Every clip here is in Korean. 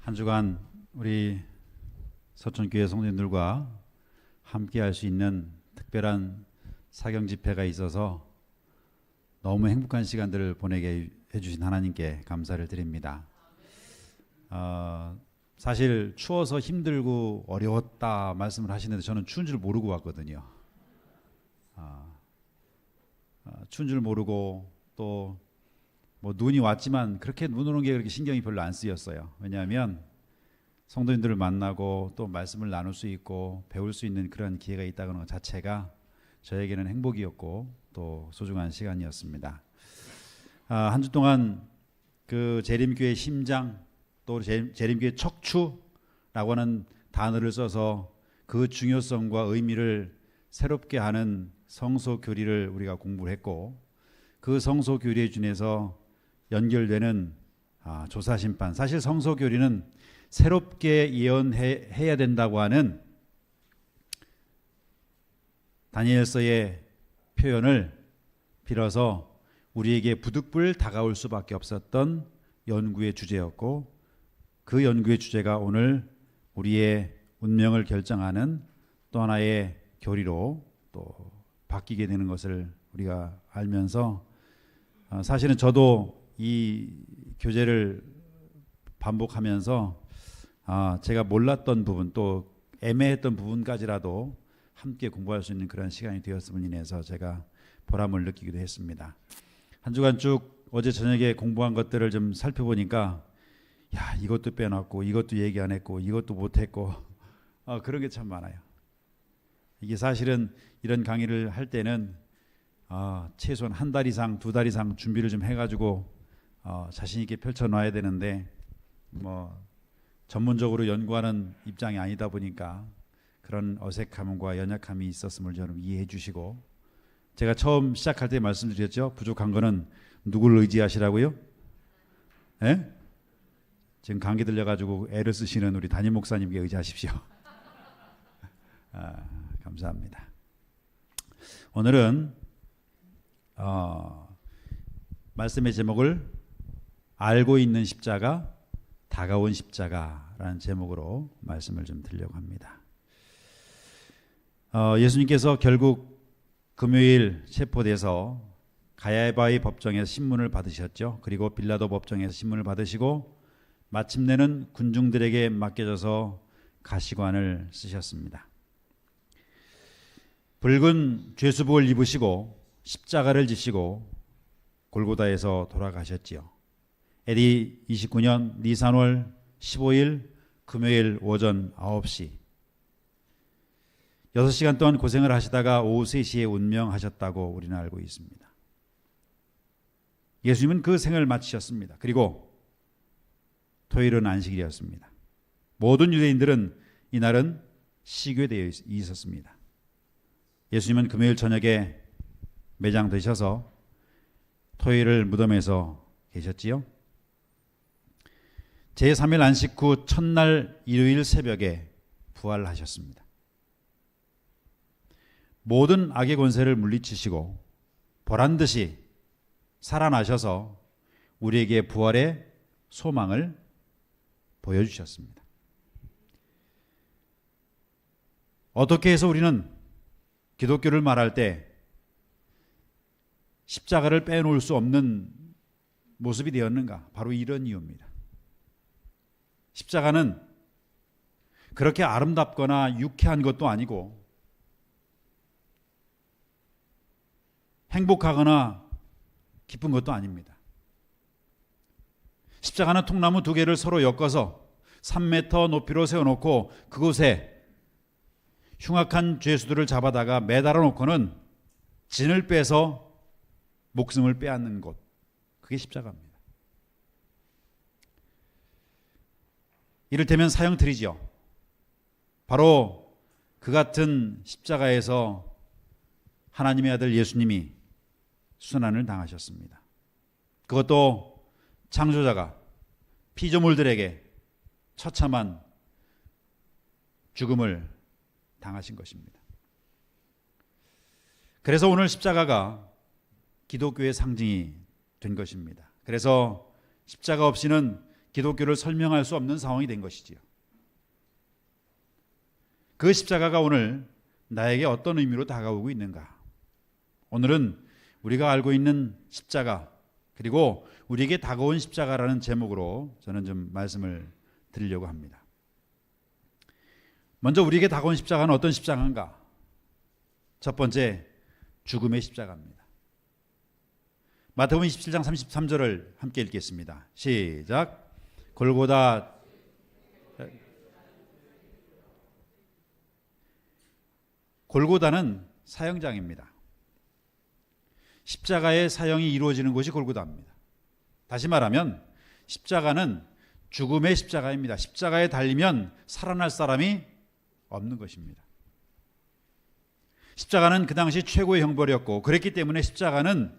한 주간 우리 서촌교회 성도님들과 함께 할 수 있는 특별한 사경 집회가 있어서 너무 행복한 시간들을 보내게 해주신 하나님께 감사를 드립니다. 사실 추워서 힘들고 어려웠다 말씀을 하시는데 저는 추운 줄 모르고 왔거든요. 추운 줄 모르고 또 뭐 눈이 왔지만 그렇게 눈 오는 게 그렇게 신경이 별로 안 쓰였어요. 왜냐하면 성도님들을 만나고 또 말씀을 나눌 수 있고 배울 수 있는 그런 기회가 있다는 것 자체가 저에게는 행복이었고 또 소중한 시간이었습니다. 한 주 동안 그 재림교회 심장 또 재림교회 척추라고 하는 단어를 써서 그 중요성과 의미를 새롭게 하는 성소교리를 우리가 공부를 했고, 그 성소교리에 준해서 연결되는 조사심판, 사실 성소교리는 새롭게 예언해야 된다고 하는 다니엘서의 표현을 빌어서 우리에게 부득불 다가올 수밖에 없었던 연구의 주제였고, 그 연구의 주제가 오늘 우리의 운명을 결정하는 또 하나의 교리로 또 바뀌게 되는 것을 우리가 알면서, 사실은 저도 이 교재를 반복하면서 제가 몰랐던 부분 또 애매했던 부분까지라도 함께 공부할 수 있는 그런 시간이 되었음을 인해서 제가 보람을 느끼기도 했습니다. 한 주간 쭉 어제 저녁에 공부한 것들을 좀 살펴보니까 이것도 빼놨고 이것도 얘기 안 했고 이것도 못했고 그런 게 참 많아요. 이게 사실은 이런 강의를 할 때는 최소한 한 달 이상, 두 달 이상 준비를 좀 해가지고 자신 있게 펼쳐놔야 되는데 뭐 전문적으로 연구하는 입장이 아니다 보니까 그런 어색함과 연약함이 있었음을 여러분 이해해 주시고, 제가 처음 시작할 때 말씀드렸죠. 부족한 거는 누구를 의지하시라고요? 예? 지금 감기 들려가지고 애를 쓰시는 우리 담임 목사님께 의지하십시오. 감사합니다. 오늘은 말씀의 제목을 알고 있는 십자가, 다가온 십자가라는 제목으로 말씀을 좀 드리려고 합니다. 예수님께서 결국 금요일 체포돼서 가야바의 법정에서 신문을 받으셨죠. 그리고 빌라도 법정에서 신문을 받으시고 마침내는 군중들에게 맡겨져서 가시관을 쓰셨습니다. 붉은 죄수복을 입으시고 십자가를 지시고 골고다에서 돌아가셨지요. AD 29년 니산월 15일 금요일 오전 9시 6시간 동안 고생을 하시다가 오후 3시에 운명하셨다고 우리는 알고 있습니다. 예수님은 그 생을 마치셨습니다. 그리고 토요일은 안식일이었습니다. 모든 유대인들은 이날은 시교되어 있었습니다. 예수님은 금요일 저녁에 매장되셔서 토요일을 무덤에서 계셨지요. 제3일 안식 후 첫날 일요일 새벽에 부활하셨습니다. 모든 악의 권세를 물리치시고 보란듯이 살아나셔서 우리에게 부활의 소망을 보여주셨습니다. 어떻게 해서 우리는 기독교를 말할 때 십자가를 빼놓을 수 없는 모습이 되었는가? 바로 이런 이유입니다. 십자가는 그렇게 아름답거나 유쾌한 것도 아니고 행복하거나 기쁜 것도 아닙니다. 십자가는 통나무 두 개를 서로 엮어서 3m 높이로 세워놓고 그곳에 흉악한 죄수들을 잡아다가 매달아 놓고는 진을 빼서 목숨을 빼앗는 곳, 그게 십자가입니다. 이를테면 사형틀이죠. 바로 그 같은 십자가에서 하나님의 아들 예수님이 순환을 당하셨습니다. 그것도 창조자가 피조물들에게 처참한 죽음을 당하신 것입니다. 그래서 오늘 십자가가 기독교의 상징이 된 것입니다. 그래서 십자가 없이는 기독교를 설명할 수 없는 상황이 된 것이지요. 그 십자가가 오늘 나에게 어떤 의미로 다가오고 있는가? 오늘은 우리가 알고 있는 십자가, 그리고 우리에게 다가온 십자가라는 제목으로 저는 좀 말씀을 드리려고 합니다. 먼저 우리에게 다가온 십자가는 어떤 십자가인가? 첫 번째, 죽음의 십자가입니다. 마태복음 27장 33절을 함께 읽겠습니다. 시작. 골고다는 사형장입니다. 십자가의 사형이 이루어지는 곳이 골고다입니다. 다시 말하면 십자가는 죽음의 십자가입니다. 십자가에 달리면 살아날 사람이 없는 것입니다. 십자가는 그 당시 최고의 형벌이었고, 그랬기 때문에 십자가는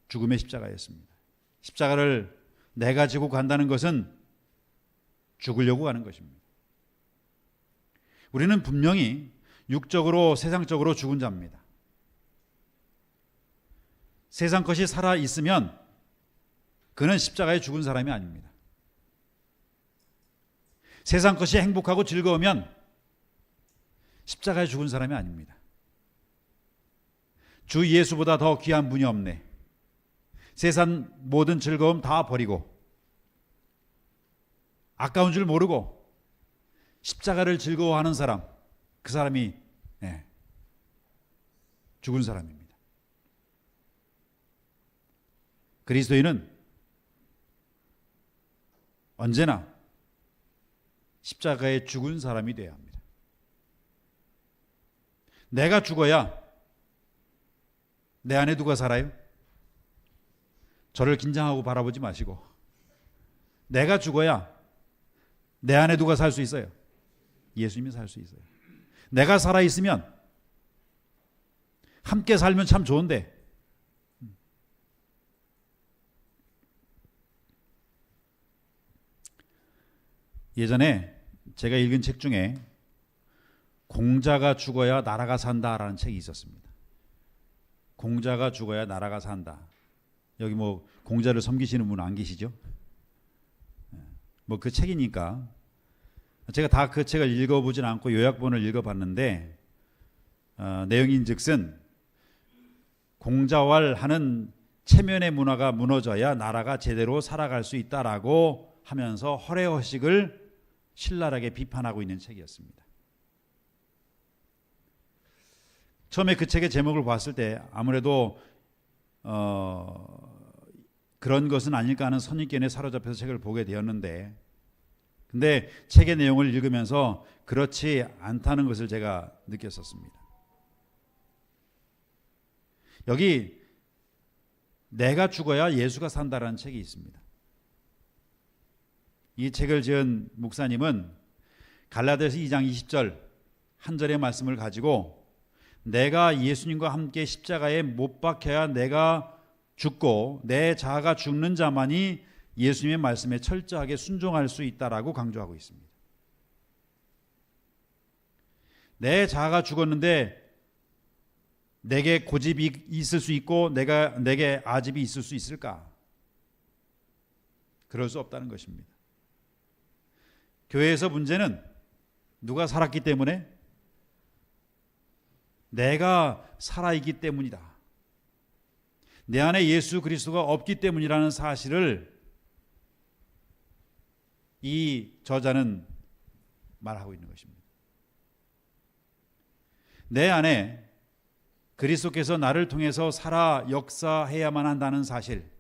죽음의 십자가였습니다. 십자가를 내가 지고 간다는 것은 죽으려고 가는 것입니다. 우리는 분명히 육적으로, 세상적으로 죽은 자입니다. 세상 것이 살아 있으면 그는 십자가에 죽은 사람이 아닙니다. 세상 것이 행복하고 즐거우면 십자가에 죽은 사람이 아닙니다. 주 예수보다 더 귀한 분이 없네. 세상 모든 즐거움 다 버리고 아까운 줄 모르고 십자가를 즐거워하는 사람, 그 사람이 죽은 사람입니다. 그리스도인은 언제나 십자가에 죽은 사람이 되어야 합니다. 내가 죽어야 내 안에 누가 살아요? 저를 긴장하고 바라보지 마시고, 내가 죽어야 내 안에 누가 살 수 있어요? 예수님이 살 수 있어요. 내가 살아있으면, 함께 살면 참 좋은데, 예전에 제가 읽은 책 중에 공자가 죽어야 나라가 산다라는 책이 있었습니다. 공자가 죽어야 나라가 산다. 여기 뭐 공자를 섬기시는 분 안 계시죠? 뭐 그 책이니까 제가 다 그 책을 읽어보진 않고 요약본을 읽어봤는데, 내용인즉슨 공자왈하는 체면의 문화가 무너져야 나라가 제대로 살아갈 수 있다라고 하면서 허례허식을 신랄하게 비판하고 있는 책이었습니다. 처음에 그 책의 제목을 봤을 때 아무래도 그런 것은 아닐까 하는 선입견에 사로잡혀서 책을 보게 되었는데, 근데 책의 내용을 읽으면서 그렇지 않다는 것을 제가 느꼈었습니다. 여기 내가 죽어야 예수가 산다라는 책이 있습니다. 이 책을 지은 목사님은 갈라디아서 2장 20절 한 절의 말씀을 가지고, 내가 예수님과 함께 십자가에 못 박혀야 내가 죽고 내 자아가 죽는 자만이 예수님의 말씀에 철저하게 순종할 수 있다라고 강조하고 있습니다. 내 자아가 죽었는데 내게 고집이 있을 수 있고 내게 아집이 있을 수 있을까? 그럴 수 없다는 것입니다. 교회에서 문제는 누가 살았기 때문에? 내가 살아있기 때문이다. 내 안에 예수 그리스도가 없기 때문이라는 사실을 이 저자는 말하고 있는 것입니다. 내 안에 그리스도께서 나를 통해서 살아 역사해야만 한다는 사실,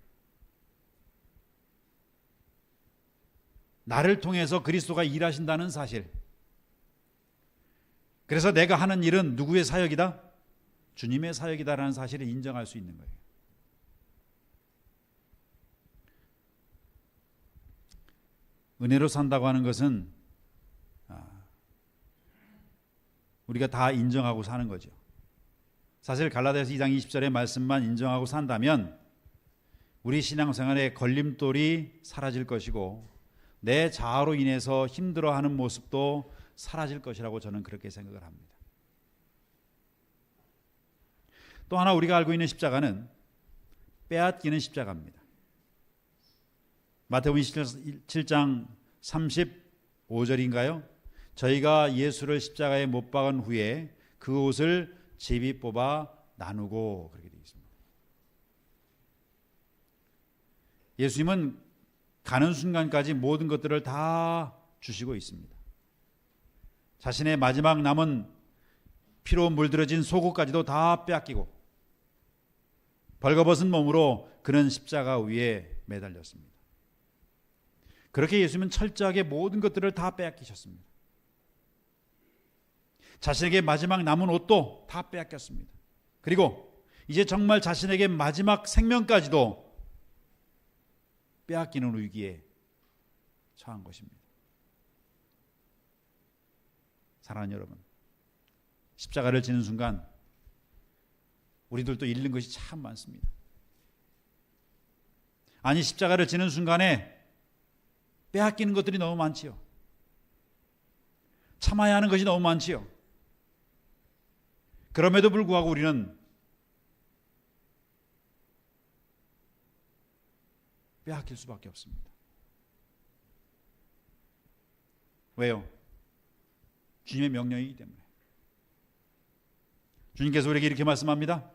나를 통해서 그리스도가 일하신다는 사실, 그래서 내가 하는 일은 누구의 사역이다? 주님의 사역이다라는 사실을 인정할 수 있는 거예요. 은혜로 산다고 하는 것은 우리가 다 인정하고 사는 거죠. 사실 갈라디아서 2장 20절의 말씀만 인정하고 산다면 우리 신앙생활의 걸림돌이 사라질 것이고 내 자아로 인해서 힘들어하는 모습도 사라질 것이라고 저는 그렇게 생각을 합니다. 또 하나 우리가 알고 있는 십자가는 빼앗기는 십자가입니다. 마태복음 7장 35절인가요? 저희가 예수를 십자가에 못 박은 후에 그 옷을 제비 뽑아 나누고, 그렇게 되어 있습니다. 예수님은 가는 순간까지 모든 것들을 다 주시고 있습니다. 자신의 마지막 남은 피로 물들어진 속옷까지도 다 빼앗기고 벌거벗은 몸으로 그는 십자가 위에 매달렸습니다. 그렇게 예수님은 철저하게 모든 것들을 다 빼앗기셨습니다. 자신에게 마지막 남은 옷도 다 빼앗겼습니다. 그리고 이제 정말 자신에게 마지막 생명까지도 빼앗기는 위기에 처한 것입니다. 사랑하는 여러분, 십자가를 지는 순간 우리들도 잃는 것이 참 많습니다. 아니, 십자가를 지는 순간에 빼앗기는 것들이 너무 많지요. 참아야 하는 것이 너무 많지요. 그럼에도 불구하고 우리는 빼앗길 수밖에 없습니다. 왜요? 주님의 명령이기 때문에. 주님께서 우리에게 이렇게 말씀합니다.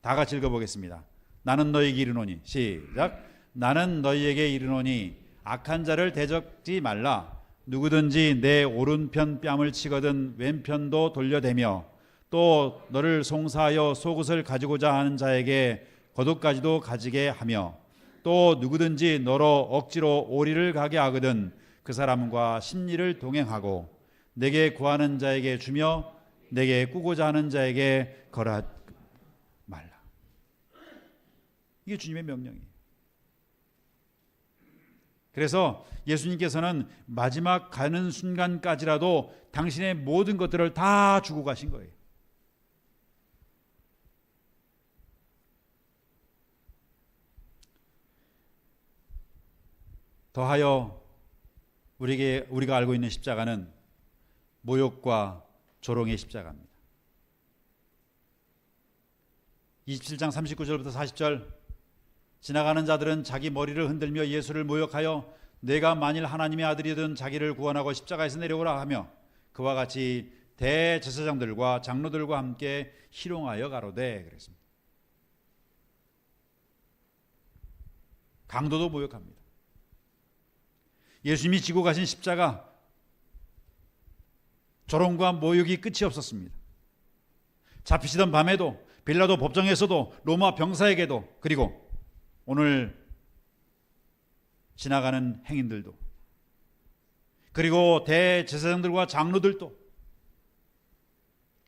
다 같이 읽어보겠습니다. 나는 너희에게 이르노니, 시작. 나는 너희에게 이르노니 악한 자를 대적지 말라. 누구든지 내 오른편 뺨을 치거든 왼편도 돌려대며 또 너를 송사하여 속옷을 가지고자 하는 자에게 겉옷까지도 가지게 하며 또 누구든지 너로 억지로 오리를 가게 하거든 그 사람과 심리를 동행하고 내게 구하는 자에게 주며 내게 꾸고자 하는 자에게 거라 말라. 이게 주님의 명령이에요. 그래서 예수님께서는 마지막 가는 순간까지라도 당신의 모든 것들을 다 주고 가신 거예요. 더하여 우리가 알고 있는 십자가는 모욕과 조롱의 십자가입니다. 27장 39절부터 40절, 지나가는 자들은 자기 머리를 흔들며 예수를 모욕하여 내가 만일 하나님의 아들이든 자기를 구원하고 십자가에서 내려오라 하며 그와 같이 대제사장들과 장로들과 함께 희롱하여 가로되, 그랬습니다. 강도도 모욕합니다. 예수님이 지고 가신 십자가, 조롱과 모욕이 끝이 없었습니다. 잡히시던 밤에도, 빌라도 법정에서도, 로마 병사에게도, 그리고 오늘 지나가는 행인들도, 그리고 대제사장들과 장로들도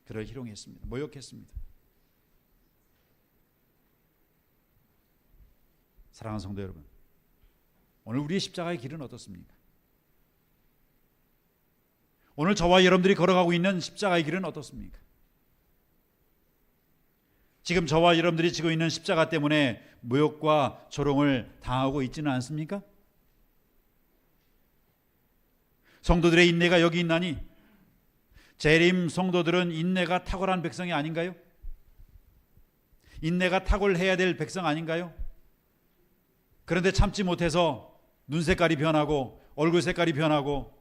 그를 희롱했습니다. 모욕했습니다. 사랑하는 성도 여러분, 오늘 우리의 십자가의 길은 어떻습니까? 오늘 저와 여러분들이 걸어가고 있는 십자가의 길은 어떻습니까? 지금 저와 여러분들이 지고 있는 십자가 때문에 모욕과 조롱을 당하고 있지는 않습니까? 성도들의 인내가 여기 있나니, 재림 성도들은 인내가 탁월한 백성이 아닌가요? 인내가 탁월해야 될 백성 아닌가요? 그런데 참지 못해서 눈 색깔이 변하고 얼굴 색깔이 변하고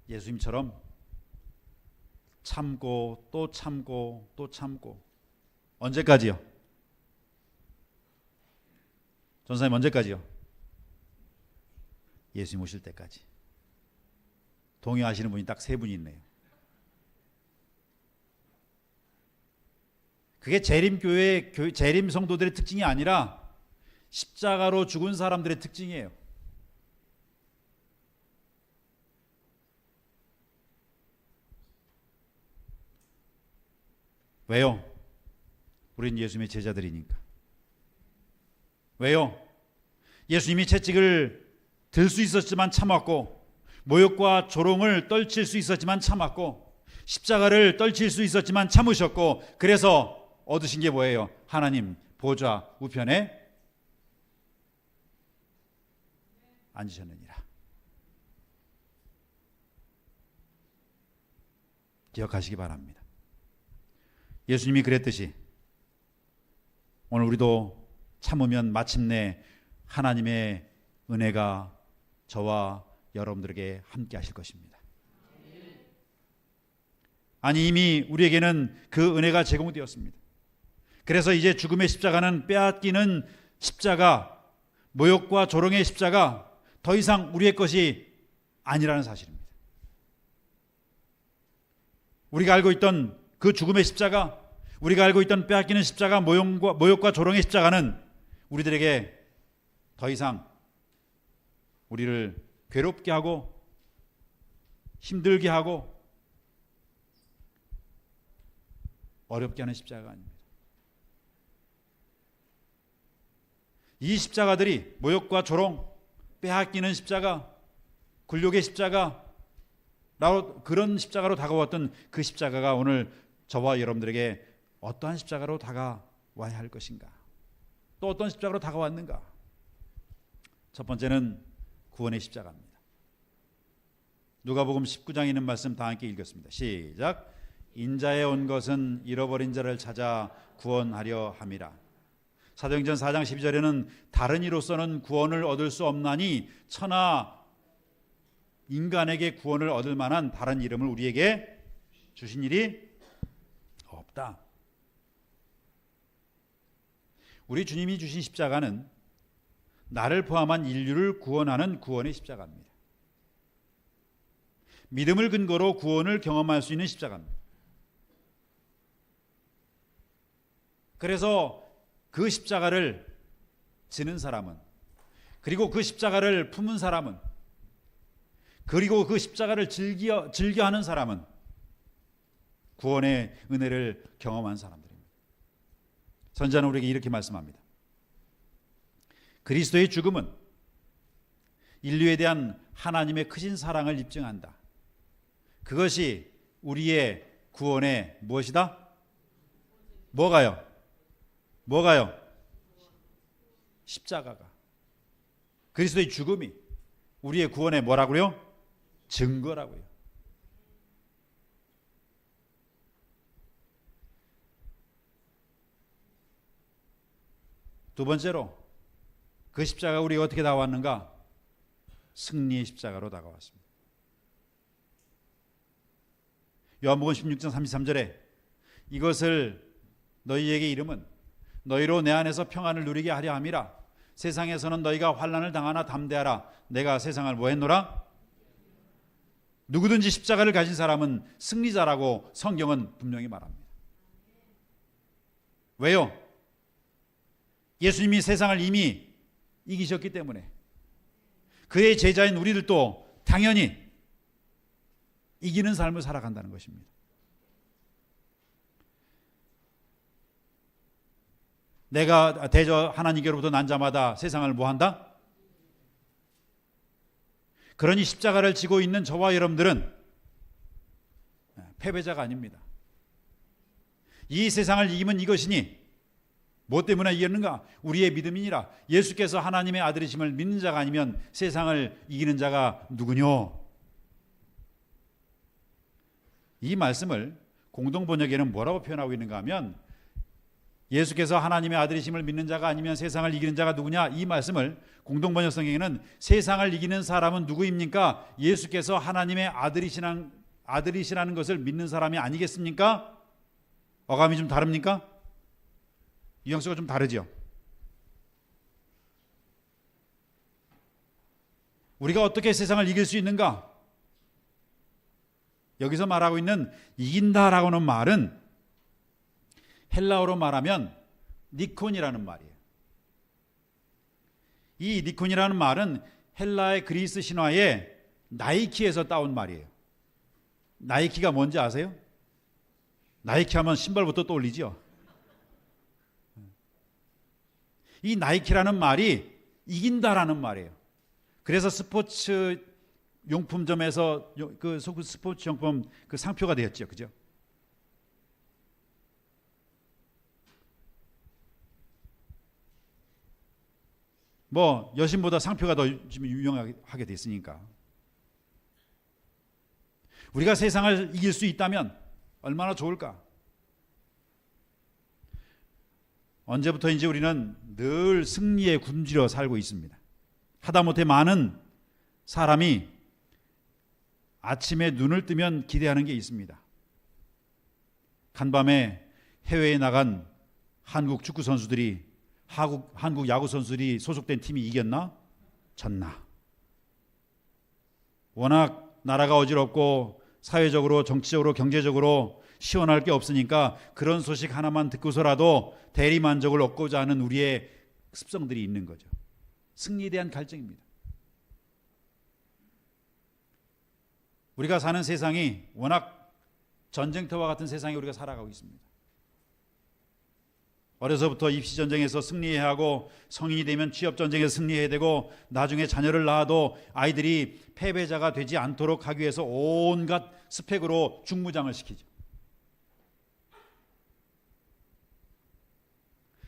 예수님처럼 참고 또 참고 또 참고, 언제까지요? 전사님, 언제까지요? 예수님 오실 때까지. 동의하시는 분이 딱 3분이 있네요. 그게 재림교회, 재림 성도들의 특징이 아니라 십자가로 죽은 사람들의 특징이에요. 왜요? 우린 예수님의 제자들이니까. 왜요? 예수님이 채찍을 들 수 있었지만 참았고, 모욕과 조롱을 떨칠 수 있었지만 참았고, 십자가를 떨칠 수 있었지만 참으셨고, 그래서 얻으신 게 뭐예요? 하나님 보좌 우편에 앉으셨느니라. 기억하시기 바랍니다. 예수님이 그랬듯이 오늘 우리도 참으면 마침내 하나님의 은혜가 저와 여러분들에게 함께 하실 것입니다. 아니, 이미 우리에게는 그 은혜가 제공되었습니다. 그래서 이제 죽음의 십자가는 빼앗기는 십자가, 모욕과 조롱의 십자가, 더 이상 우리의 것이 아니라는 사실입니다. 우리가 알고 있던 그 죽음의 십자가, 우리가 알고 있던 빼앗기는 십자가, 모욕과 조롱의 십자가는 우리들에게 더 이상 우리를 괴롭게 하고 힘들게 하고 어렵게 하는 십자가가 아닙니다. 이 십자가들이 모욕과 조롱, 빼앗기는 십자가, 굴욕의 십자가, 그런 십자가로 다가왔던 그 십자가가 오늘 저와 여러분들에게 어떠한 십자가로 다가와야 할 것인가? 또 어떤 십자가로 다가왔는가? 첫 번째는 구원의 십자가입니다. 누가복음 19장에 있는 말씀 다 함께 읽겠습니다. 시작. 인자에 온 것은 잃어버린 자를 찾아 구원하려 함이라. 사도행전 4장 12절에는 다른 이로서는 구원을 얻을 수 없나니 천하 인간에게 구원을 얻을 만한 다른 이름을 우리에게 주신 일이 없다. 우리 주님이 주신 십자가는 나를 포함한 인류를 구원하는 구원의 십자가입니다. 믿음을 근거로 구원을 경험할 수 있는 십자가입니다. 그래서 그 십자가를 지는 사람은, 그리고 그 십자가를 품은 사람은, 그리고 그 십자가를 즐겨하는 사람은 구원의 은혜를 경험한 사람들입니다. 선지자는 우리에게 이렇게 말씀합니다. 그리스도의 죽음은 인류에 대한 하나님의 크신 사랑을 입증한다. 그것이 우리의 구원의 무엇이다? 뭐가요? 십자가가. 그리스도의 죽음이 우리의 구원의 뭐라고요? 증거라고요. 두 번째로 그 십자가가 우리가 어떻게 다가왔는가? 승리의 십자가로 다가왔습니다. 요한복음 16장 33절에 이것을 너희에게 이름은 너희로 내 안에서 평안을 누리게 하려 함이라. 세상에서는 너희가 환난을 당하나 담대하라. 내가 세상을 뭐 했노라? 누구든지 십자가를 가진 사람은 승리자라고 성경은 분명히 말합니다. 왜요? 예수님이 세상을 이미 이기셨기 때문에 그의 제자인 우리들도 당연히 이기는 삶을 살아간다는 것입니다. 내가 대저 하나님께로부터 난 자마다 세상을 뭐한다? 그러니 십자가를 지고 있는 저와 여러분들은 패배자가 아닙니다. 이 세상을 이기면 이것이니 뭐 때문에 이겼는가? 우리의 믿음이니라. 예수께서 하나님의 아들이심을 믿는 자가 아니면 세상을 이기는 자가 누구뇨? 이 말씀을 공동번역에는 뭐라고 표현하고 있는가 하면 예수께서 하나님의 아들이심을 믿는 자가 아니면 세상을 이기는 자가 누구냐? 이 말씀을 공동번역 성경에는 세상을 이기는 사람은 누구입니까? 예수께서 하나님의 아들이시라는 것을 믿는 사람이 아니겠습니까? 어감이 좀 다릅니까? 뉘앙스가 좀 다르죠. 우리가 어떻게 세상을 이길 수 있는가? 여기서 말하고 있는 이긴다라고는 말은 헬라어로 말하면 니콘이라는 말이에요. 이 니콘이라는 말은 헬라의 그리스 신화의 나이키에서 따온 말이에요. 나이키가 뭔지 아세요? 나이키 하면 신발부터 떠올리죠. 이 나이키라는 말이 이긴다라는 말이에요. 그래서 스포츠 용품점에서 그 스포츠 용품 그 상표가 되었죠. 그죠? 뭐 여신보다 상표가 더 지금 유명하게 됐으니까. 우리가 세상을 이길 수 있다면 얼마나 좋을까? 언제부터인지 우리는 늘 승리에 굶주려 살고 있습니다. 하다못해 많은 사람이 아침에 눈을 뜨면 기대하는 게 있습니다. 간밤에 해외에 나간 한국 축구 선수들이 한국 야구 선수들이 소속된 팀이 이겼나? 졌나? 워낙 나라가 어지럽고 사회적으로 정치적으로 경제적으로 시원할 게 없으니까 그런 소식 하나만 듣고서라도 대리만족을 얻고자 하는 우리의 습성들이 있는 거죠. 승리에 대한 갈증입니다. 우리가 사는 세상이 워낙 전쟁터와 같은 세상에 우리가 살아가고 있습니다. 어려서부터 입시전쟁에서 승리해야 하고 성인이 되면 취업전쟁에서 승리해야 되고 나중에 자녀를 낳아도 아이들이 패배자가 되지 않도록 하기 위해서 온갖 스펙으로 중무장을 시키죠.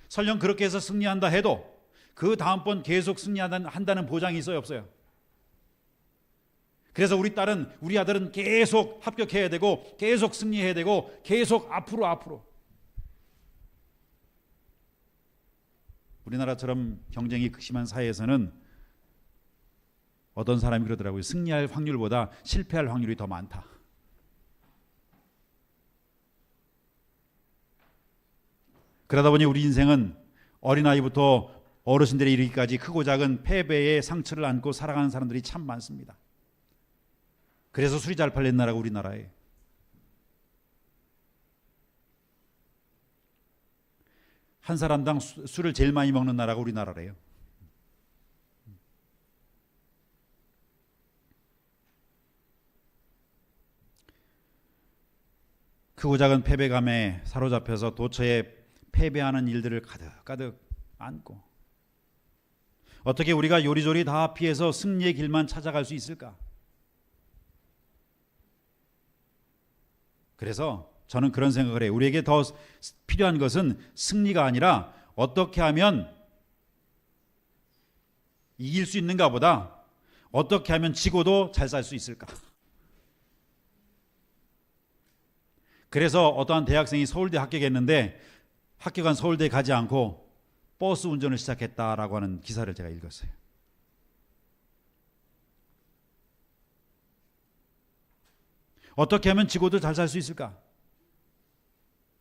설령 그렇게 해서 승리한다 해도 그 다음번 계속 승리한다는 보장이 있어요, 없어요? 그래서 우리 아들은 계속 합격해야 되고 계속 승리해야 되고 계속 앞으로. 우리나라처럼 경쟁이 극심한 사회에서는 어떤 사람이 그러더라고요. 승리할 확률보다 실패할 확률이 더 많다. 그러다 보니 우리 인생은 어린아이부터 어르신들에 이르기까지 크고 작은 패배의 상처를 안고 살아가는 사람들이 참 많습니다. 그래서 술이 잘 팔리는 나라가 우리나라예요. 한 사람당 술을 제일 많이 먹는 나라가 우리나라래요. 크고 작은 패배감에 사로잡혀서 도처에 패배하는 일들을 가득 안고 어떻게 우리가 요리조리 다 피해서 승리의 길만 찾아갈 수 있을까? 그래서 저는 그런 생각을 해요. 우리에게 더 필요한 것은 승리가 아니라 어떻게 하면 이길 수 있는가 보다 어떻게 하면 지고도 잘 살 수 있을까? 그래서 어떠한 대학생이 서울대 합격했는데 합격한 서울대에 가지 않고 버스 운전을 시작했다라고 하는 기사를 제가 읽었어요. 어떻게 하면 지고도 잘 살 수 있을까?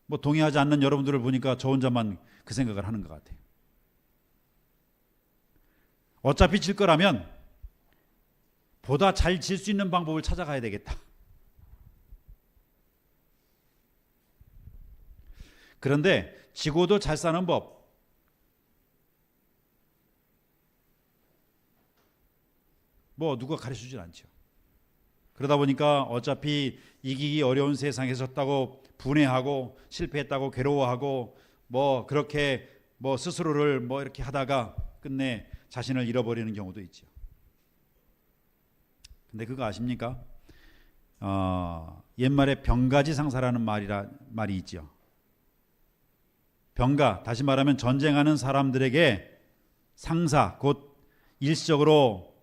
뭐 동의하지 않는 여러분들을 보니까 저 혼자만 그 생각을 하는 것 같아요. 어차피 질 거라면 보다 잘 질 수 있는 방법을 찾아가야 되겠다. 그런데 지고도 잘 사는 법, 뭐 누가 가르쳐주진 않죠. 그러다 보니까 어차피 이기기 어려운 세상에 졌다고 분해하고 실패했다고 괴로워하고 뭐 그렇게 뭐 스스로를 뭐 이렇게 하다가 끝내 자신을 잃어버리는 경우도 있죠. 근데 그거 아십니까? 옛말에 병가지상사라는 말이 있죠. 병가, 다시 말하면 전쟁하는 사람들에게 상사, 곧 일시적으로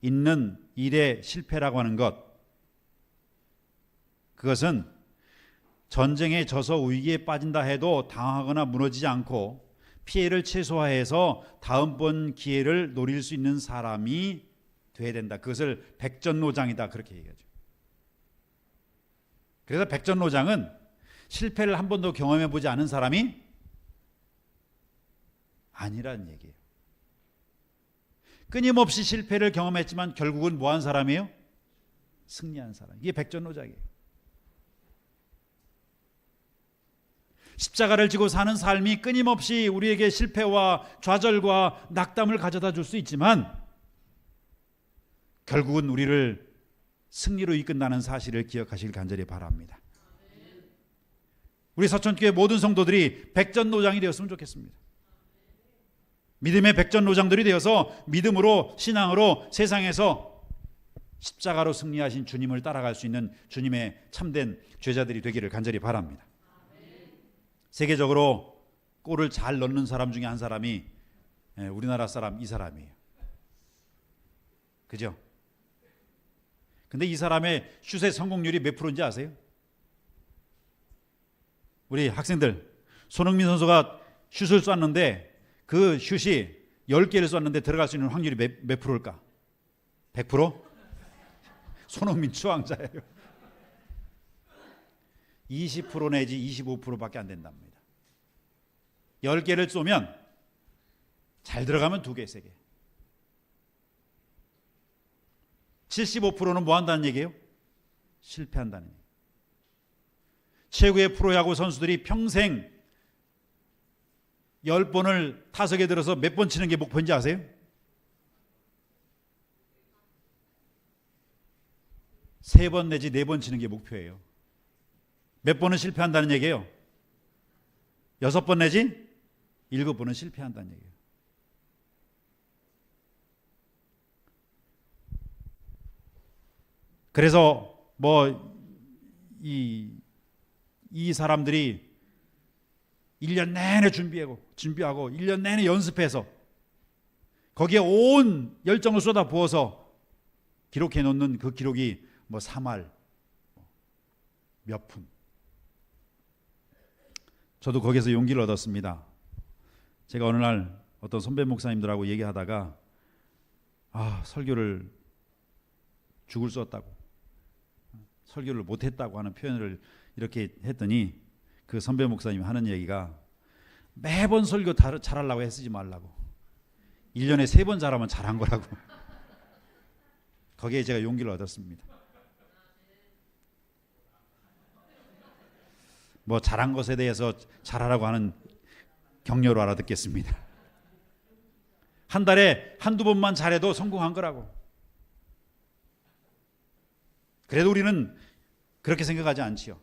있는 일의 실패라고 하는 것, 그것은 전쟁에 져서 위기에 빠진다 해도 당하거나 무너지지 않고 피해를 최소화해서 다음번 기회를 노릴 수 있는 사람이 돼야 된다. 그것을 백전노장이다, 그렇게 얘기하죠. 그래서 백전노장은 실패를 한 번도 경험해보지 않은 사람이 아니라는 얘기예요. 끊임없이 실패를 경험했지만 결국은 뭐한 사람이에요? 승리한 사람. 이게 백전노장이에요. 십자가를 지고 사는 삶이 끊임없이 우리에게 실패와 좌절과 낙담을 가져다 줄 수 있지만 결국은 우리를 승리로 이끈다는 사실을 기억하시길 간절히 바랍니다. 우리 서천교회 모든 성도들이 백전노장이 되었으면 좋겠습니다. 믿음의 백전노장들이 되어서 믿음으로 신앙으로 세상에서 십자가로 승리하신 주님을 따라갈 수 있는 주님의 참된 제자들이 되기를 간절히 바랍니다. 세계적으로 골을 잘 넣는 사람 중에 한 사람이 우리나라 사람 이 사람이에요. 그죠? 근데 이 사람의 슛의 성공률이 몇 프로인지 아세요? 우리 학생들, 손흥민 선수가 슛을 쐈는데 그 슛이 10개를 쐈는데 들어갈 수 있는 확률이 몇 프로일까? 100%? 손흥민 추앙자예요. 20% 내지 25%밖에 안 된답니다. 10개를 쏘면 잘 들어가면 2개, 3개. 75%는 뭐 한다는 얘기예요? 실패한다는 얘기예요. 최고의 프로야구 선수들이 평생 10번을 타석에 들어서 몇 번 치는 게 목표인지 아세요? 3번 내지 4번 치는 게 목표예요. 몇 번은 실패한다는 얘기예요? 6번 내지 7번은 실패한다는 얘기예요. 그래서 이 사람들이 1년 내내 준비하고 1년 내내 연습해서 거기에 온 열정을 쏟아 부어서 기록해 놓는 그 기록이 3할 몇 분. 저도 거기서 용기를 얻었습니다. 제가 어느 날 어떤 선배 목사님들하고 얘기하다가 설교를 죽을 썼다고, 설교를 못했다고 하는 표현을 이렇게 했더니 그 선배 목사님이 하는 얘기가 매번 설교 잘하려고 애쓰지 말라고, 1년에 3번 잘하면 잘한 거라고. 거기에 제가 용기를 얻었습니다. 잘한 것에 대해서 잘하라고 하는 격려로 알아듣겠습니다. 한 달에 한두 번만 잘해도 성공한 거라고. 그래도 우리는 그렇게 생각하지 않지요.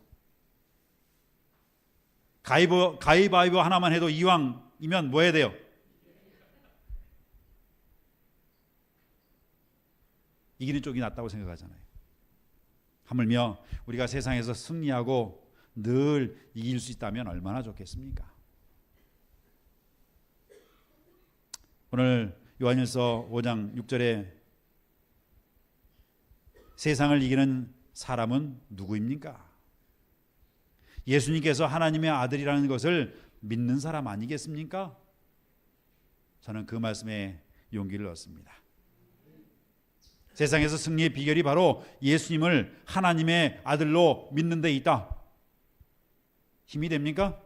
가위바위보 하나만 해도 이왕이면 뭐 해야 돼요? 이기는 쪽이 낫다고 생각하잖아요. 하물며 우리가 세상에서 승리하고 늘 이길 수 있다면 얼마나 좋겠습니까? 오늘 요한일서 5장 6절에 세상을 이기는 사람은 누구입니까? 예수님께서 하나님의 아들이라는 것을 믿는 사람 아니겠습니까? 저는 그 말씀에 용기를 얻습니다. 세상에서 승리의 비결이 바로 예수님을 하나님의 아들로 믿는 데 있다. 힘이 됩니까?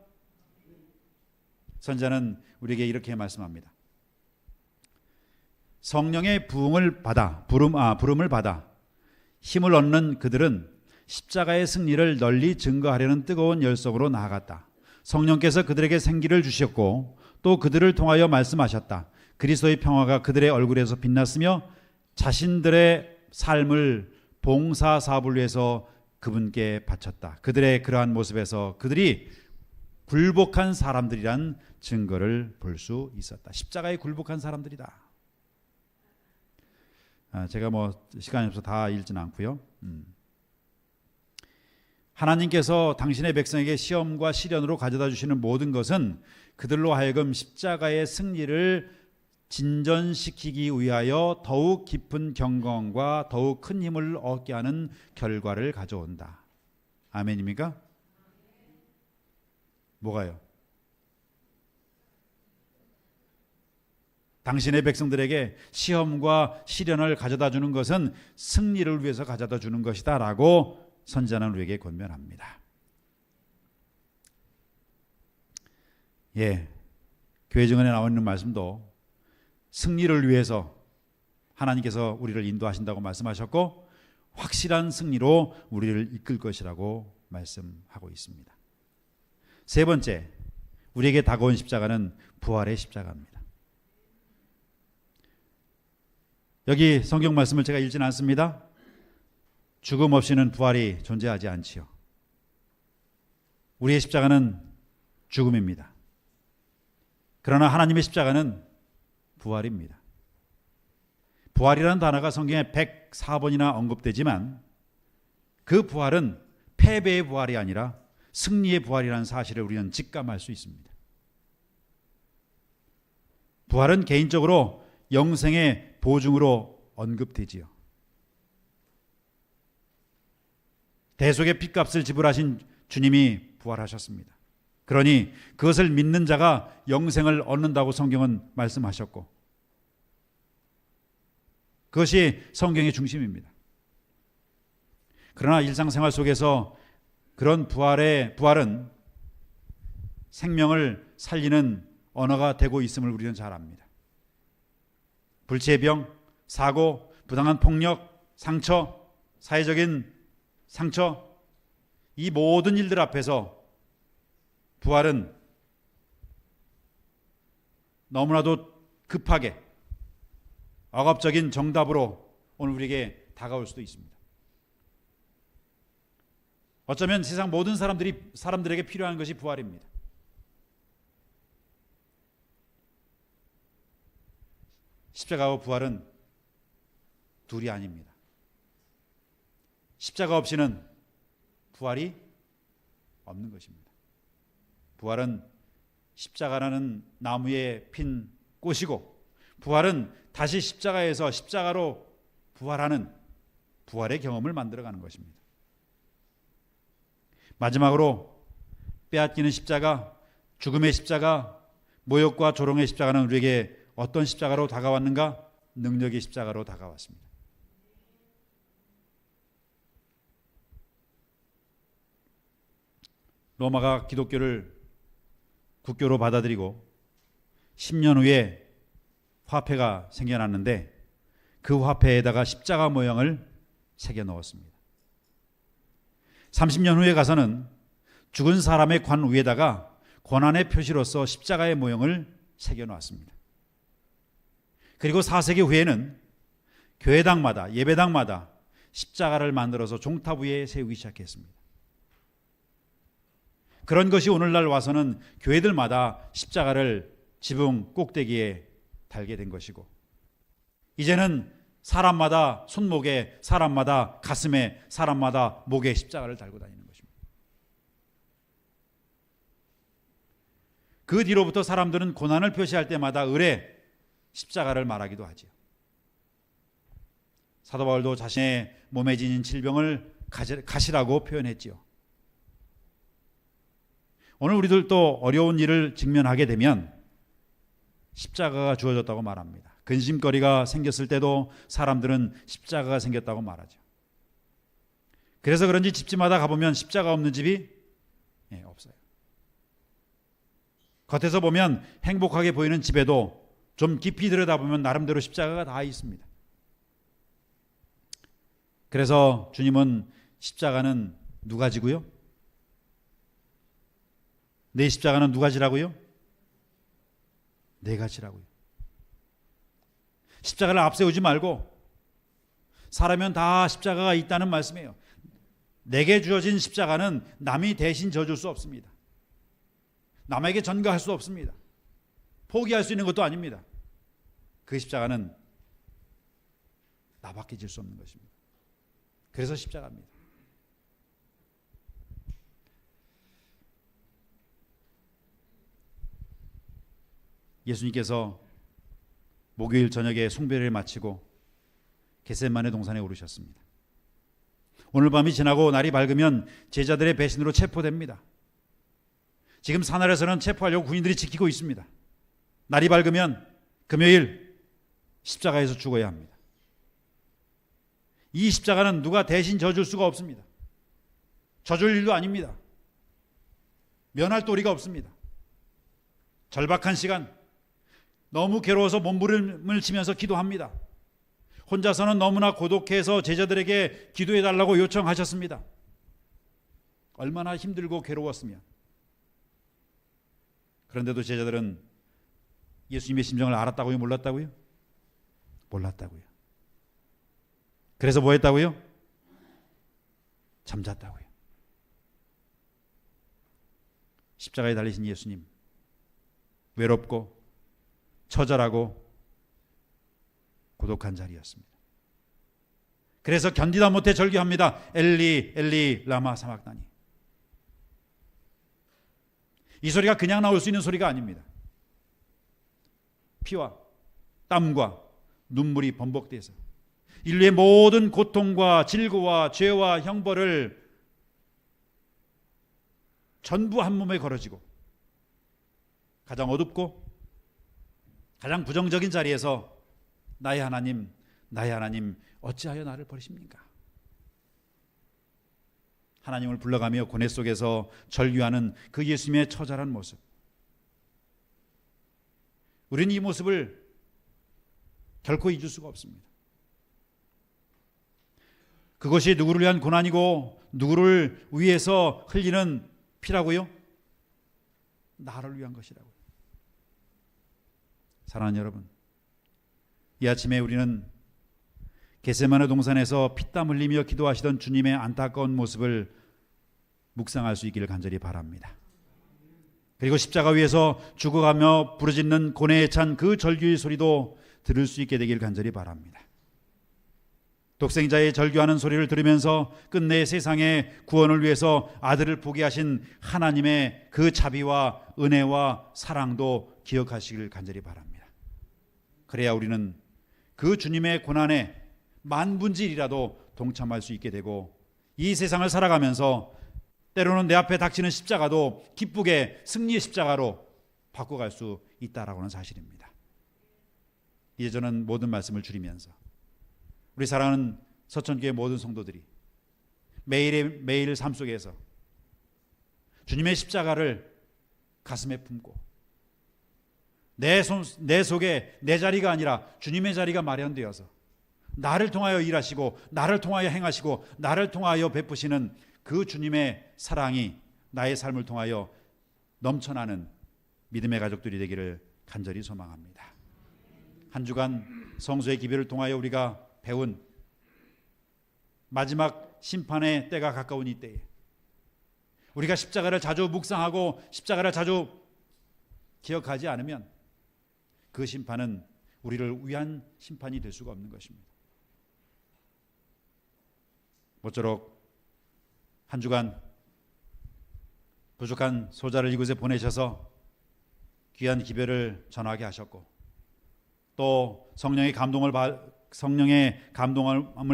선자는 우리에게 이렇게 말씀합니다. 성령의 부름을 받아 힘을 얻는 그들은 십자가의 승리를 널리 증거하려는 뜨거운 열성으로 나아갔다. 성령께서 그들에게 생기를 주셨고 또 그들을 통하여 말씀하셨다. 그리스도의 평화가 그들의 얼굴에서 빛났으며 자신들의 삶을 봉사 사업을 위해서 그분께 바쳤다. 그들의 그러한 모습에서 그들이 굴복한 사람들이란 증거를 볼 수 있었다. 십자가에 굴복한 사람들이다. 제가 시간이 없어서 다 읽진 않고요. 하나님께서 당신의 백성에게 시험과 시련으로 가져다 주시는 모든 것은 그들로 하여금 십자가의 승리를 진전시키기 위하여 더욱 깊은 경건과 더욱 큰 힘을 얻게 하는 결과를 가져온다. 아멘입니까? 뭐가요? 당신의 백성들에게 시험과 시련을 가져다 주는 것은 승리를 위해서 가져다 주는 것이다 라고 선지자는 우리에게 권면합니다. 교회 증언에 나와 있는 말씀도 승리를 위해서 하나님께서 우리를 인도하신다고 말씀하셨고 확실한 승리로 우리를 이끌 것이라고 말씀하고 있습니다. 세 번째, 우리에게 다가온 십자가는 부활의 십자가입니다. 여기 성경 말씀을 제가 읽지는 않습니다. 죽음 없이는 부활이 존재하지 않지요. 우리의 십자가는 죽음입니다. 그러나 하나님의 십자가는 부활입니다. 부활이라는 단어가 성경에 104번이나 언급되지만 그 부활은 패배의 부활이 아니라 승리의 부활이라는 사실을 우리는 직감할 수 있습니다. 부활은 개인적으로 영생의 보증으로 언급되지요. 대속의 핏값을 지불하신 주님이 부활하셨습니다. 그러니 그것을 믿는 자가 영생을 얻는다고 성경은 말씀하셨고, 그것이 성경의 중심입니다. 그러나 일상생활 속에서 그런 부활은 생명을 살리는 언어가 되고 있음을 우리는 잘 압니다. 불치의 병, 사고, 부당한 폭력, 상처, 사회적인 상처, 이 모든 일들 앞에서 부활은 너무나도 급하게 억압적인 정답으로 오늘 우리에게 다가올 수도 있습니다. 어쩌면 세상 모든 사람들에게 필요한 것이 부활입니다. 십자가와 부활은 둘이 아닙니다. 십자가 없이는 부활이 없는 것입니다. 부활은 십자가라는 나무에 핀 꽃이고, 부활은 다시 십자가에서 십자가로 부활하는 부활의 경험을 만들어가는 것입니다. 마지막으로 빼앗기는 십자가, 죽음의 십자가, 모욕과 조롱의 십자가는 우리에게 어떤 십자가로 다가왔는가? 능력의 십자가로 다가왔습니다. 로마가 기독교를 국교로 받아들이고 10년 후에 화폐가 생겨났는데 그 화폐에다가 십자가 모양을 새겨 넣었습니다. 30년 후에 가서는 죽은 사람의 관 위에다가 고난의 표시로서 십자가의 모형을 새겨 놓았습니다. 그리고 4세기 후에는 교회당마다, 예배당마다 십자가를 만들어서 종탑 위에 세우기 시작했습니다. 그런 것이 오늘날 와서는 교회들마다 십자가를 지붕 꼭대기에 달게 된 것이고, 이제는 사람마다 손목에, 사람마다 가슴에, 사람마다 목에 십자가를 달고 다니는 것입니다. 그 뒤로부터 사람들은 고난을 표시할 때마다 을에 십자가를 말하기도 하지요. 사도 바울도 자신의 몸에 지닌 질병을 가시라고 표현했지요. 오늘 우리들도 어려운 일을 직면하게 되면 십자가가 주어졌다고 말합니다. 근심거리가 생겼을 때도 사람들은 십자가가 생겼다고 말하죠. 그래서 그런지 집집마다 가보면 십자가 없는 집이 없어요. 겉에서 보면 행복하게 보이는 집에도 좀 깊이 들여다보면 나름대로 십자가가 다 있습니다. 그래서 주님은 십자가는 누가 지고요? 내 십자가는 누가 지라고요? 내가 지라고요. 십자가를 앞세우지 말고, 사람은 다 십자가가 있다는 말씀이에요. 내게 주어진 십자가는 남이 대신 져줄 수 없습니다. 남에게 전가할 수 없습니다. 포기할 수 있는 것도 아닙니다. 그 십자가는 나밖에 질 수 없는 것입니다. 그래서 십자가입니다. 예수님께서 목요일 저녁에 숭배를 마치고 겟세마네 동산에 오르셨습니다. 오늘 밤이 지나고 날이 밝으면 제자들의 배신으로 체포됩니다. 지금 사날에서는 체포하려고 군인들이 지키고 있습니다. 날이 밝으면 금요일 십자가에서 죽어야 합니다. 이 십자가는 누가 대신 져줄 수가 없습니다. 져줄 일도 아닙니다. 면할 도리가 없습니다. 절박한 시간, 너무 괴로워서 몸부림을 치면서 기도합니다. 혼자서는 너무나 고독해서 제자들에게 기도해달라고 요청하셨습니다. 얼마나 힘들고 괴로웠으면. 그런데도 제자들은 예수님의 심정을 알았다고요? 몰랐다고요? 몰랐다고요. 그래서 뭐 했다고요? 잠잤다고요. 십자가에 달리신 예수님, 외롭고 처절하고 고독한 자리였습니다. 그래서 견디다 못해 절규합니다. 엘리 엘리 라마 사막다니. 이 소리가 그냥 나올 수 있는 소리가 아닙니다. 피와 땀과 눈물이 번복돼서 인류의 모든 고통과 질고와 죄와 형벌을 전부 한 몸에 걸어지고 가장 어둡고 가장 부정적인 자리에서 나의 하나님 어찌하여 나를 버리십니까? 하나님을 불러가며 고뇌 속에서 절규하는 그 예수님의 처절한 모습, 우리는 이 모습을 결코 잊을 수가 없습니다. 그것이 누구를 위한 고난이고 누구를 위해서 흘리는 피라고요? 나를 위한 것이라고요. 사랑하는 여러분, 이 아침에 우리는 겟세마네 동산에서 피땀 흘리며 기도하시던 주님의 안타까운 모습을 묵상할 수 있기를 간절히 바랍니다. 그리고 십자가 위에서 죽어가며 부르짖는 고뇌에 찬 그 절규의 소리도 들을 수 있게 되길 간절히 바랍니다. 독생자의 절규하는 소리를 들으면서 끝내 세상의 구원을 위해서 아들을 포기하신 하나님의 그 자비와 은혜와 사랑도 기억하시길 간절히 바랍니다. 그래야 우리는 그 주님의 고난에 만분질이라도 동참할 수 있게 되고 이 세상을 살아가면서 때로는 내 앞에 닥치는 십자가도 기쁘게 승리의 십자가로 바꿔갈 수 있다라고는 사실입니다. 이제 저는 모든 말씀을 줄이면서 우리 사랑하는 서천교회 모든 성도들이 매일 삶 속에서 주님의 십자가를 가슴에 품고 내 속에 내 자리가 아니라 주님의 자리가 마련되어서 나를 통하여 일하시고 나를 통하여 행하시고 나를 통하여 베푸시는 그 주님의 사랑이 나의 삶을 통하여 넘쳐나는 믿음의 가족들이 되기를 간절히 소망합니다. 한 주간 성수의 기별을 통하여 우리가 배운 마지막 심판의 때가 가까운 이 때에 우리가 십자가를 자주 묵상하고 십자가를 자주 기억하지 않으면 그 심판은 우리를 위한 심판이 될 수가 없는 것입니다. 모쪼록 한 주간 부족한 소자를 이곳에 보내셔서 귀한 기별을 전하게 하셨고 또 성령의 감동을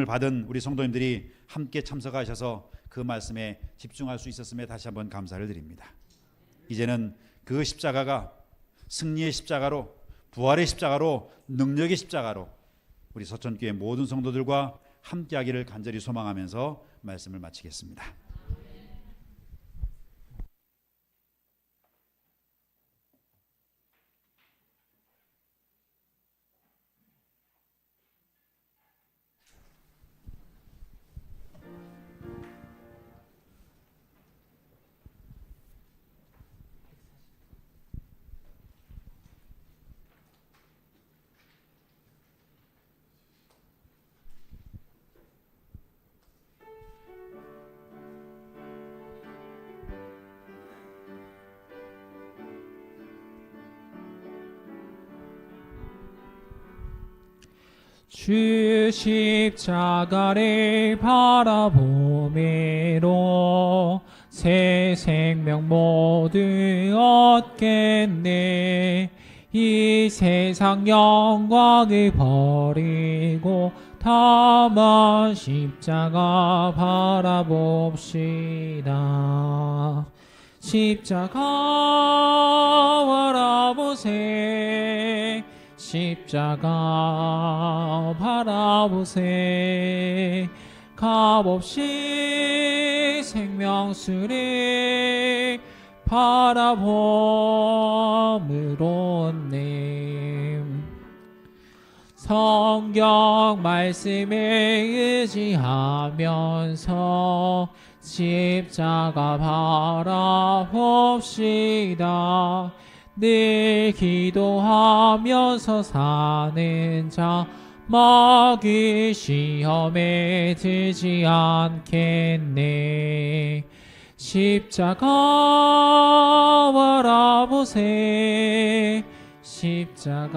받은 우리 성도님들이 함께 참석하셔서 그 말씀에 집중할 수 있었음에 다시 한번 감사를 드립니다. 이제는 그 십자가가 승리의 십자가로, 부활의 십자가로, 능력의 십자가로 우리 서천교회 모든 성도들과 함께하기를 간절히 소망하면서 말씀을 마치겠습니다. 주 십자가를 바라보미로 새 생명 모두 얻겠네. 이 세상 영광을 버리고 다만 십자가 바라봅시다. 십자가 바라보세. 십자가 바라보세. 값없이 생명수를 바라봄으로 님 성경 말씀에 의지하면서 십자가 바라봅시다. 늘 기도하면서 사는 자 마귀 시험에 들지 않겠네. 십자가 바라보세. 십자가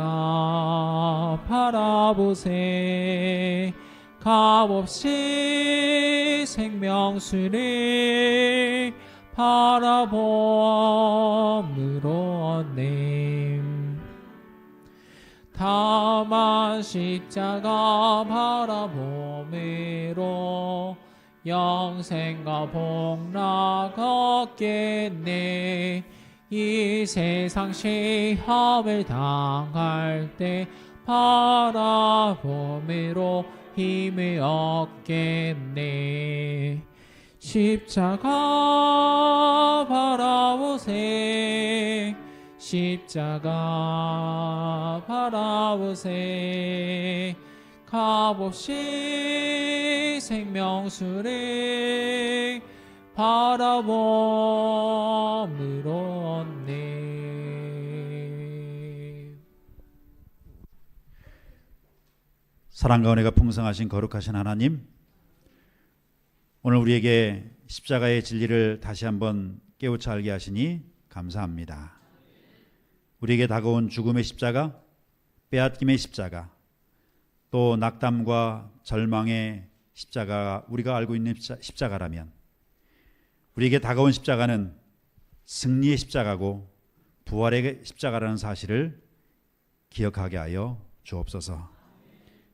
바라보세. 값없이 생명수를 바라봄으로 님 다만 십자가 바라봄으로 영생과 복락 얻겠네. 이 세상 시험을 당할 때 바라봄으로 힘을 얻겠네. 십자가 바라보세. 십자가 바라보세. 값없이 생명수를 바라봄으로 얻네. 사랑과 은혜가 풍성하신 거룩하신 하나님, 오늘 우리에게 십자가의 진리를 다시 한번 깨우쳐 알게 하시니 감사합니다. 우리에게 다가온 죽음의 십자가, 빼앗김의 십자가, 또 낙담과 절망의 십자가, 우리가 알고 있는 십자가라면 우리에게 다가온 십자가는 승리의 십자가고 부활의 십자가라는 사실을 기억하게 하여 주옵소서.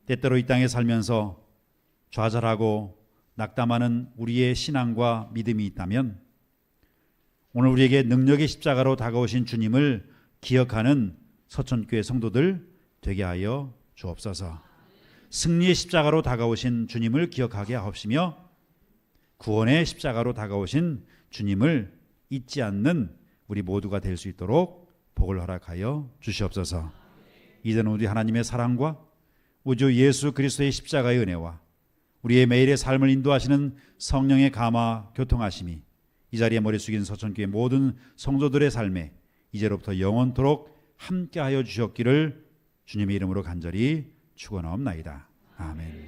때때로 이 땅에 살면서 좌절하고 낙담하는 우리의 신앙과 믿음이 있다면 오늘 우리에게 능력의 십자가로 다가오신 주님을 기억하는 서천교회 성도들 되게 하여 주옵소서. 승리의 십자가로 다가오신 주님을 기억하게 하옵시며 구원의 십자가로 다가오신 주님을 잊지 않는 우리 모두가 될 수 있도록 복을 허락하여 주시옵소서. 이제는 우리 하나님의 사랑과 우주 예수 그리스도의 십자가의 은혜와 우리의 매일의 삶을 인도하시는 성령의 감화 교통하심이 이 자리에 머리 숙인 서천교회 모든 성도들의 삶에 이제로부터 영원토록 함께하여 주셨기를 주님의 이름으로 간절히 축원하옵나이다. 아멘.